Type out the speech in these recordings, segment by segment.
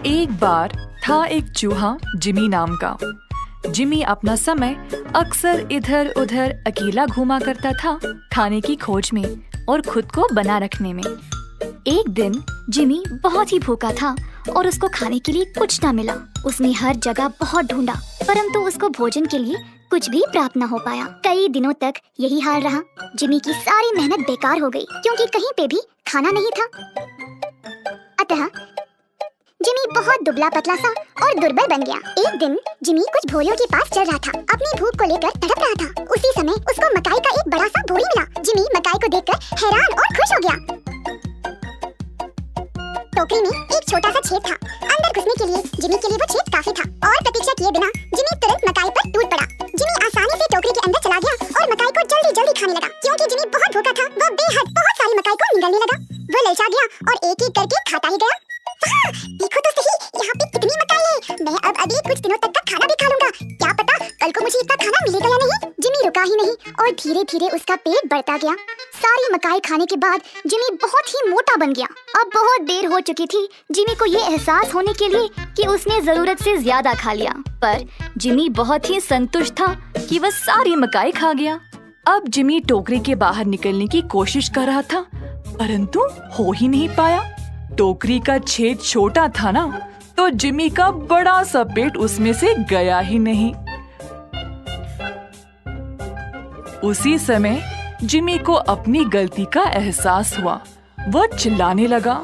एक बार था एक चूहा जिमी नाम का। जिमी अपना समय अक्सर इधर उधर अकेला घूमा करता था, खाने की खोज में और खुद को बना रखने में। एक दिन जिमी बहुत ही भूखा था और उसको खाने के लिए कुछ न मिला। उसने हर जगह बहुत ढूंढा, परंतु उसको भोजन के लिए कुछ भी प्राप्त न हो पाया। कई दिनों तक यही हाल रहा। जिमी की सारी मेहनत बेकार हो गई, क्योंकि कहीं पे भी खाना नहीं था। अतः जिमी बहुत दुबला पतला सा और दुर्बल बन गया। एक दिन जिमी कुछ भोरियों के पास चल रहा था, अपनी भूख को लेकर तड़प रहा था। उसी समय उसको मकाई का एक बड़ा सा बोरी मिला। जिमी मकाई को देखकर हैरान और खुश हो गया। टोकरी में एक छोटा सा छेद था। अंदर घुसने के लिए जिमी के लिए वो छेद काफी था और प्रतीक्षा किए बिना जिमी तुरंत मकाई पर टूट पड़ा। जिमी आसानी से टोकरी के अंदर चला गया और मकाई को जल्दी जल्दी खाने लगा। क्योंकि जिमी बहुत भूखा था, वह बेहद बहुत सारी मकाई को निगलने लगा। वो ललचा गया और एक एक करके खाता ही गया। देखो तो सही, यहाँ पे कितनी मकाई है। मैं अब अगले कुछ दिनों तक का खाना भी खा लूंगा। क्या पता कल को मुझे इतना खाना मिलेगा या नहीं। जिमी रुका ही नहीं और धीरे धीरे उसका पेट बढ़ता गया। सारी मकाई खाने के बाद जिमी बहुत ही मोटा बन गया। अब बहुत देर हो चुकी थी जिमी को ये एहसास होने के लिए कि उसने जरूरत से ज्यादा खा लिया, पर जिमी बहुत ही संतुष्ट था कि वह सारी मकाई खा गया। अब जिमी टोकरी के बाहर निकलने की कोशिश कर रहा था, परंतु हो ही नहीं पाया। टोकरी का छेद छोटा था ना, तो जिमी का बड़ा सा पेट उसमें से गया ही नहीं। उसी समय जिमी को अपनी गलती का एहसास हुआ। वह चिल्लाने लगा,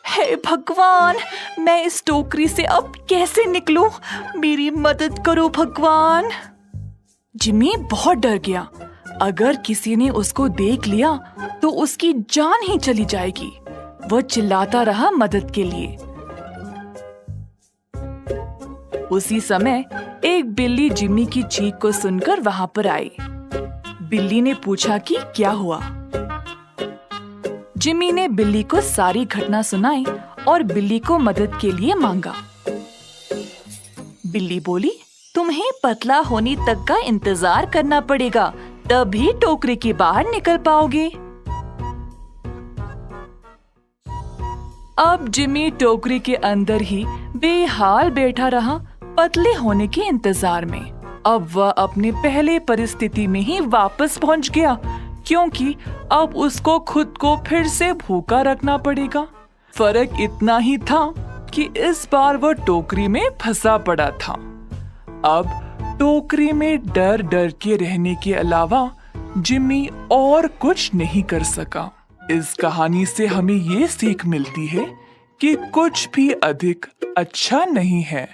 हे भगवान, मैं इस टोकरी से अब कैसे निकलूं? मेरी मदद करो भगवान। जिमी बहुत डर गया। अगर किसी ने उसको देख लिया तो उसकी जान ही चली जाएगी। वह चिल्लाता रहा मदद के लिए। उसी समय एक बिल्ली जिमी की चीख को सुनकर वहां पर आई। बिल्ली ने पूछा कि क्या हुआ। जिमी ने बिल्ली को सारी घटना सुनाई और बिल्ली को मदद के लिए मांगा। बिल्ली बोली, तुम्हें पतला होने तक का इंतजार करना पड़ेगा, तभी टोकरी के बाहर निकल पाओगे। अब जिमी टोकरी के अंदर ही बेहाल बैठा रहा, पतले होने के इंतजार में। अब वह अपने पहले परिस्थिति में ही वापस पहुंच गया, क्योंकि अब उसको खुद को फिर से भूखा रखना पड़ेगा। फर्क इतना ही था कि इस बार वह टोकरी में फंसा पड़ा था। अब टोकरी में डर डर के रहने के अलावा जिमी और कुछ नहीं कर सका। इस कहानी से हमें ये सीख मिलती है कि कुछ भी अधिक अच्छा नहीं है।